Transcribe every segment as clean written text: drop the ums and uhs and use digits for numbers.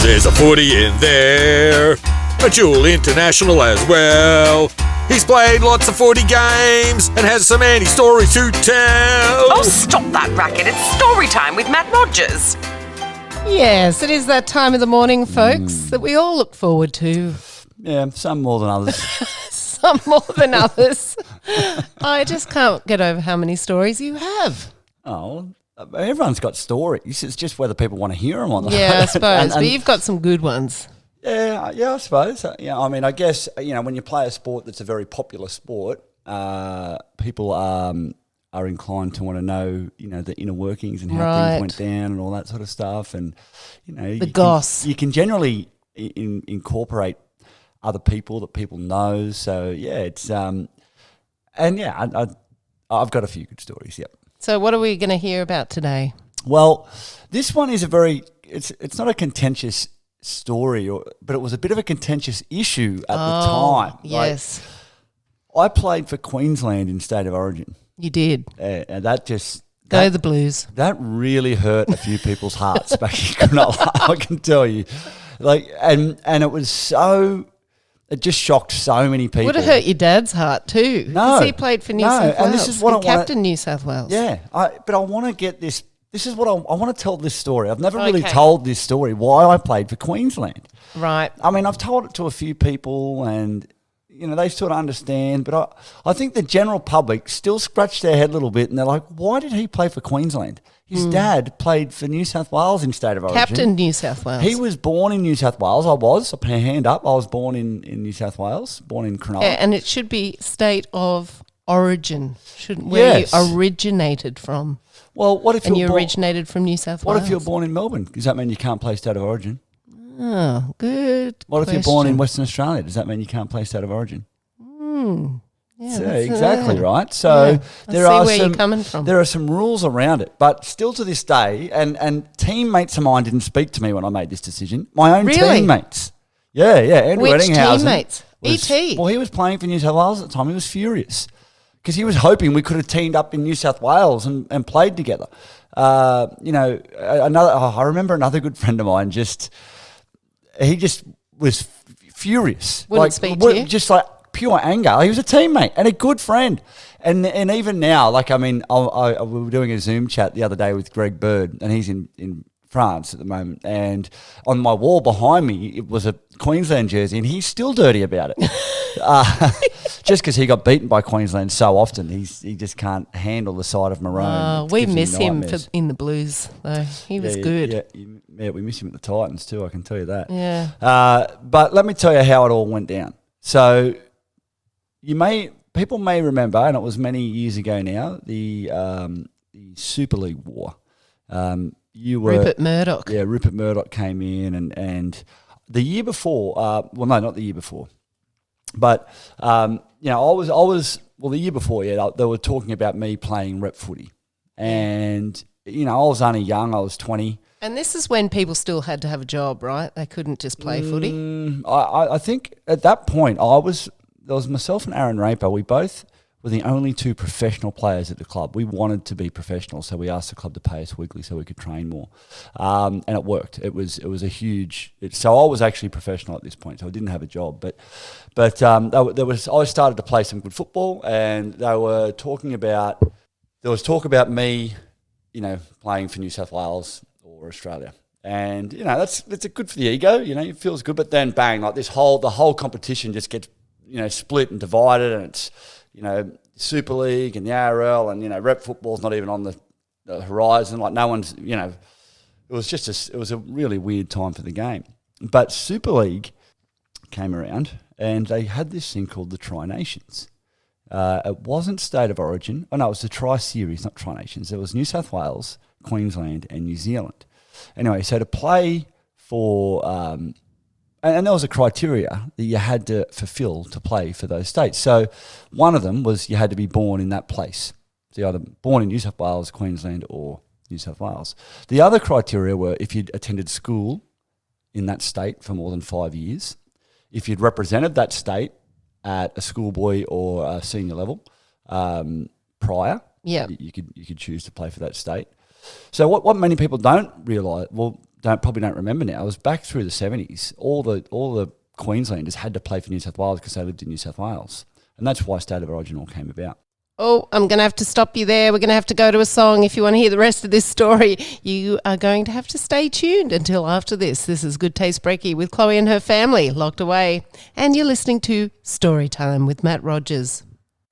There's a footy in there, a dual international as well. He's played lots of footy games and has so many stories to tell. Oh, stop that racket. It's story time with Matt Rogers. Yes, it is that time of the morning, folks, that we all look forward to. Yeah, some more than others. Some more than others. I just can't get over how many stories you have. Oh, everyone's got stories. It's just whether people want to hear them or not. Yeah, I suppose. But you've got some good ones. Yeah, I suppose. Yeah, I mean, I guess, when you play a sport that's a very popular sport, people are inclined to want to know, the inner workings and how things went down and all that sort of stuff. And, the goss. You can generally incorporate other people that people know. So, yeah, it's I've got a few good stories, yep. So what are we going to hear about today? Well, this one is it's not a contentious story, but it was a bit of a contentious issue at the time. Yes. I played for Queensland in State of Origin. You did. And that just... Go the Blues. That really hurt a few people's hearts back in Cronulla, I can tell you. And it was so... It just shocked so many people. Would have hurt your dad's heart too. No. Because he played for New South Wales. And this is what captain New South Wales. Yeah. But I want to get this... This is what I want to tell this story. I've never really told this story, why I played for Queensland. Right. I mean, I've told it to a few people and, they sort of understand. But I think the general public still scratch their head a little bit and they're like, why did he play for Queensland? His dad played for New South Wales in State of Origin. Captain New South Wales. He was born in New South Wales. I put my hand up. I was born in New South Wales, born in Cronulla. Yeah, and it should be State of Origin, shouldn't where you originated from. Well, what if you originated from New South Wales? What if you're born in Melbourne? Does that mean you can't play State of Origin? Oh, good What question. if you're born in Western Australia? Does that mean you can't play State of Origin? Yeah, exactly right. So there are where you're coming from. There are some rules around it, but still to this day, and teammates of mine didn't speak to me when I made this decision. My own teammates. Yeah. Andrew Which Eddinghausen teammates? ET? Well, he was playing for New South Wales at the time. He was furious because he was hoping we could have teamed up in New South Wales and played together. I remember another good friend of mine he just was furious. Wouldn't speak to you? Just like pure anger. He was a teammate and a good friend. And even now, we were doing a Zoom chat the other day with Greg Bird, and he's in France at the moment. And on my wall behind me, it was a Queensland jersey, and he's still dirty about it. Just because he got beaten by Queensland so often, he just can't handle the sight of maroon. We miss him in the Blues, though. He was good. Yeah, we miss him at the Titans too, I can tell you that. Yeah. But let me tell you how it all went down. So people may remember, and it was many years ago now, the Super League War. Rupert Murdoch. Yeah, Rupert Murdoch came in, and the year before. Not the year before, but I was the year before. Yeah, they were talking about me playing rep footy, and I was only young. I was 20. And this is when people still had to have a job, right? They couldn't just play footy. I think at that point there was myself and Aaron Raper. We both were the only two professional players at the club. We wanted to be professional, so we asked the club to pay us weekly so we could train more, and it worked. It was a huge. So I was actually professional at this point, so I didn't have a job. But I started to play some good football, and there was talk about me, playing for New South Wales or Australia. And that's good for the ego. It feels good. But then bang, like the whole competition just gets split and divided, and it's Super League and the ARL, and rep football's not even on the horizon. Like no one's it was a really weird time for the game. But Super League came around, and they had this thing called the Tri Nations. It wasn't State of Origin. Oh no, it was the Tri Series, not Tri Nations. It was New South Wales, Queensland, and New Zealand. Anyway, so to play for, and there was a criteria that you had to fulfill to play for those states. So one of them was you had to be born in that place. So you're either born in New South Wales, Queensland, or New South Wales. The other criteria were if you'd attended school in that state for more than 5 years, if you'd represented that state at a schoolboy or a senior level prior, you could choose to play for that state. So what many people don't realise, well, probably don't remember now, it was back through the 70s. All the Queenslanders had to play for New South Wales because they lived in New South Wales. And that's why State of Origin all came about. Oh, I'm going to have to stop you there. We're going to have to go to a song. If you want to hear the rest of this story, you are going to have to stay tuned until after this. This is Good Taste Brekky with Chloe and her family locked away. And you're listening to Storytime with Matt Rogers.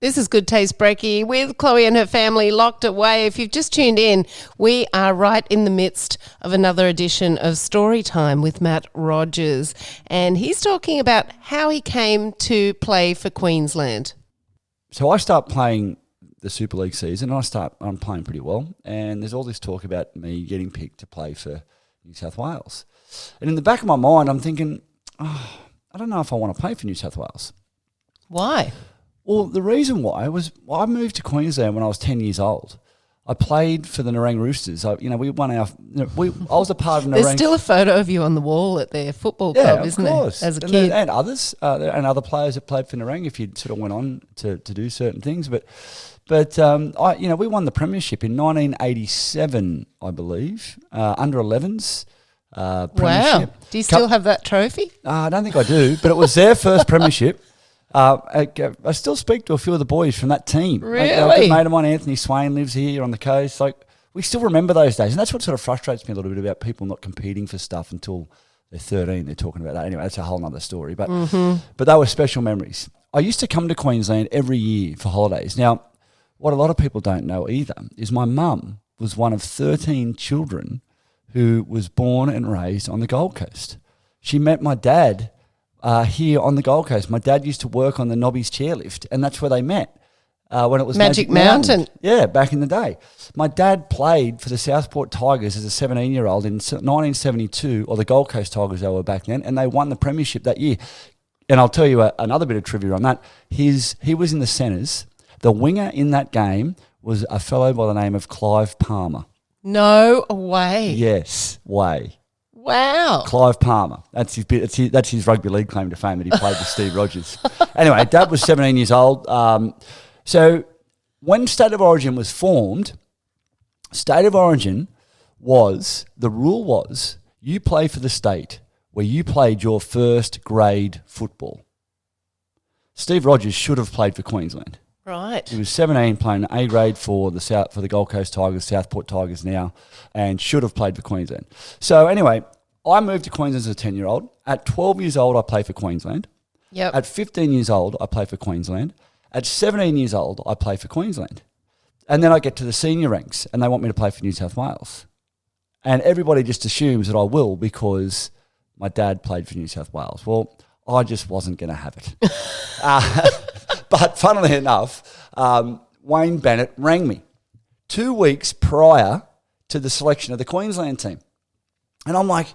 This is Good Taste Brekky with Chloe and her family locked away. If you've just tuned in, we are right in the midst of another edition of Storytime with Matt Rogers. And he's talking about how he came to play for Queensland. So I start playing the Super League season and I'm playing pretty well. And there's all this talk about me getting picked to play for New South Wales. And in the back of my mind, I'm thinking, I don't know if I want to play for New South Wales. Why? Well, the reason why was I moved to Queensland when I was 10 years old. I played for the Nerang Roosters. We won our. I was a part of Nerang. There's still a photo of you on the wall at their football club, isn't there? As a kid, and others, and other players that played for Nerang. If you sort of went on to do certain things, but we won the premiership in 1987, I believe, under 11s. Premiership. Wow! Do you still have that trophy? I don't think I do, but it was their first premiership. I still speak to a few of the boys from that team. Really? A good mate of mine, Anthony Swain, lives here on the coast. We still remember those days. And that's what sort of frustrates me a little bit about people not competing for stuff until they're 13. They're talking about that. Anyway, that's a whole other story. But they were special memories. I used to come to Queensland every year for holidays. Now, what a lot of people don't know either is my mum was one of 13 children who was born and raised on the Gold Coast. She met my dad here on the Gold Coast. My dad used to work on the Nobby's chairlift, and that's where they met when it was Magic Mountain. Yeah, back in the day. My dad played for the Southport Tigers as a 17-year-old in 1972, or the Gold Coast Tigers they were back then, and they won the premiership that year. And I'll tell you another bit of trivia on that. He was in the centres. The winger in that game was a fellow by the name of Clive Palmer. No way. Yes, way. Wow. Clive Palmer. That's his rugby league claim to fame that he played with Steve Rogers. Anyway, Dad was 17 years old. So when State of Origin was formed, State of Origin the rule was you play for the state where you played your first grade football. Steve Rogers should have played for Queensland. Right. He was 17 playing A grade for the Gold Coast Tigers, Southport Tigers now, and should have played for Queensland. So anyway, I moved to Queensland as a 10-year-old. At 12 years old, I played for Queensland. Yep. At 15 years old, I played for Queensland. At 17 years old, I played for Queensland. And then I get to the senior ranks and they want me to play for New South Wales. And everybody just assumes that I will because my dad played for New South Wales. Well, I just wasn't going to have it. But funnily enough, Wayne Bennett rang me 2 weeks prior to the selection of the Queensland team. And I'm like,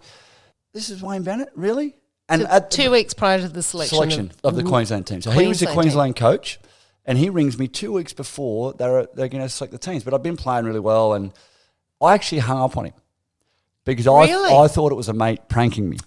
this is Wayne Bennett? Really? And so 2 weeks prior to the selection of the Queensland team. So he was the Queensland coach, and he rings me 2 weeks before they're going to select the teams. But I've been playing really well, and I actually hung up on him because I thought it was a mate pranking me,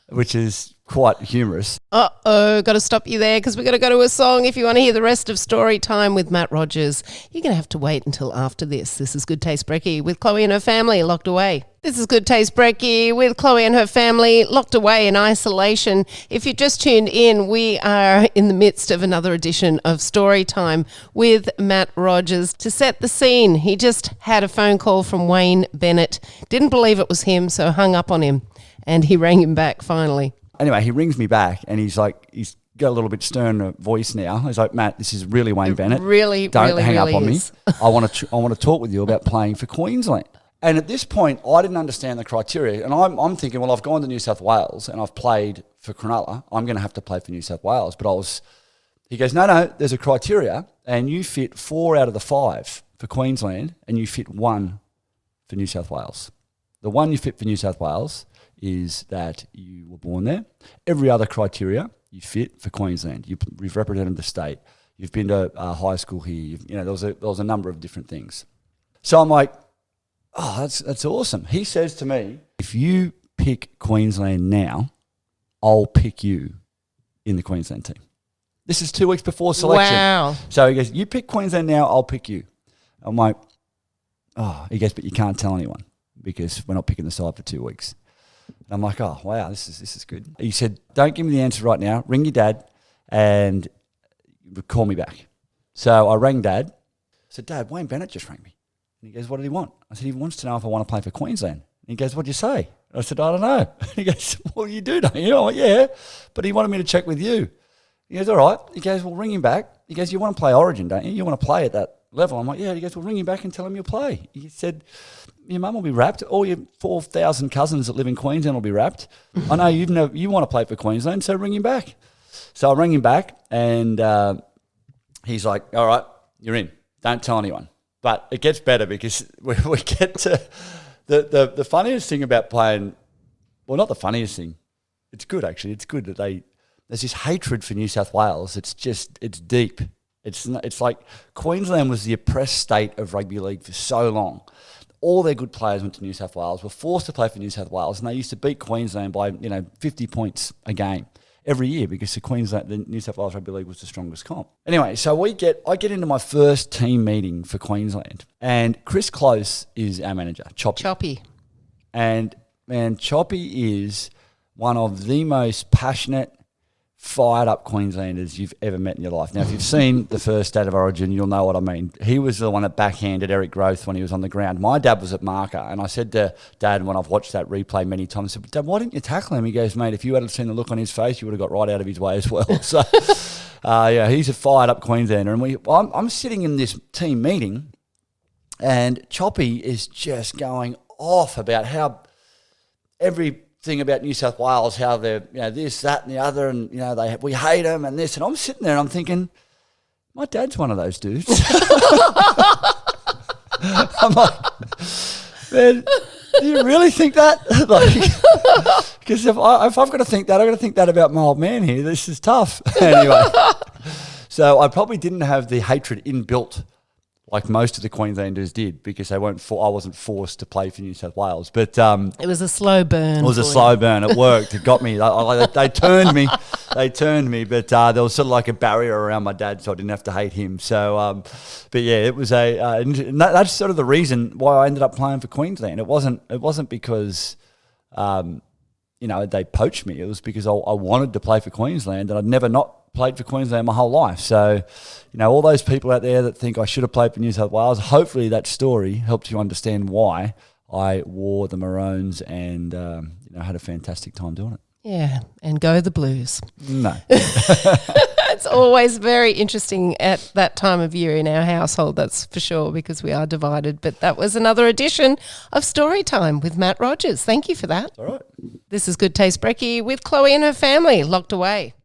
which is quite humorous. Got to stop you there because we're going to go to a song. If you want to hear the rest of Story Time with Matt Rogers, you're going to have to wait until after this. This is Good Taste Brekky with Chloe and her family locked away. This is Good Taste Brekky with Chloe and her family locked away in isolation. If you just tuned in, we are in the midst of another edition of Story Time with Matt Rogers. To set the scene, he just had a phone call from Wayne Bennett. Didn't believe it was him, so hung up on him, and he rang him back finally. Anyway, he rings me back and he's got a little bit stern voice now. He's like, Matt, this is really Wayne Bennett. Don't hang up on me. I want to talk with you about playing for Queensland. And at this point, I didn't understand the criteria. And I'm thinking, well, I've gone to New South Wales and I've played for Cronulla. I'm going to have to play for New South Wales. But he goes, no, there's a criteria and you fit 4 out of the 5 for Queensland and you fit 1 for New South Wales. The one you fit for New South Wales is that you were born there. Every other criteria you fit for Queensland. You've represented the state. You've been to high school here. There was a number of different things. So I'm like, oh, that's awesome. He says to me, if you pick Queensland now, I'll pick you in the Queensland team. This is 2 weeks before selection. Wow. So he goes, you pick Queensland now, I'll pick you. I'm like, oh, he goes, but you can't tell anyone. because we're not picking the side for 2 weeks. And I'm like, oh, wow, this is good. He said, don't give me the answer right now. Ring your dad and call me back. So I rang Dad. I said, Dad, Wayne Bennett just rang me. And he goes, what did he want? I said, he wants to know if I want to play for Queensland. And he goes, what'd you say? I said, I don't know. He goes, well, you do, don't you? I went, yeah, but he wanted me to check with you. He goes, all right. He goes, well, ring him back. He goes, you want to play Origin, don't you? You want to play at that level? I'm like, yeah. He goes, well, ring him back and tell him you'll play. He said, your mum will be wrapped. All your 4,000 cousins that live in Queensland will be wrapped. I know you want to play for Queensland, so ring him back. So I rang him back, and he's like, all right, you're in. Don't tell anyone. But it gets better because we get to the funniest thing about playing, well, not the funniest thing. It's good, actually. It's good that there's this hatred for New South Wales. It's deep. It's like Queensland was the oppressed state of rugby league for so long. All their good players went to New South Wales, were forced to play for New South Wales, and they used to beat Queensland by 50 points a game every year because the New South Wales Rugby League was the strongest comp. Anyway, so I get into my first team meeting for Queensland, and Chris Close is our manager, Choppy. And man, Choppy is one of the most passionate, fired up Queenslanders you've ever met in your life. Now, if you've seen the first State of Origin, you'll know what I mean. He was the one that backhanded Eric Growth when he was on the ground. My dad was at marker, and I said to Dad when I've watched that replay many times, I said, Dad, why didn't you tackle him? He goes, mate, if you had seen the look on his face, you would have got right out of his way as well. So, yeah, he's a fired up Queenslander. And I'm sitting in this team meeting, and Choppy is just going off about how everything about New South Wales, how they're this, that, and the other, and we hate them and this, and I'm sitting there and I'm thinking, my dad's one of those dudes. I'm like, man, do you really think that? Because if I've got to think that, I've got to think that about my old man here. This is tough. Anyway, so I probably didn't have the hatred inbuilt like most of the Queenslanders did, because I wasn't forced to play for New South Wales. But it was a slow burn. It was a slow burn. It worked. It got me. They turned me. They turned me. But there was sort of like a barrier around my dad, so I didn't have to hate him. So, but yeah, it was and that's sort of the reason why I ended up playing for Queensland. It wasn't because they poached me. It was because I wanted to play for Queensland, and I'd never not played for Queensland my whole life. So, all those people out there that think I should have played for New South Wales, hopefully that story helped you understand why I wore the Maroons and had a fantastic time doing it. Yeah, and go the Blues. No. It's always very interesting at that time of year in our household, that's for sure, because we are divided. But that was another edition of Story Time with Matt Rogers. Thank you for that. All right. This is Good Taste Brekky with Chloe and her family locked away.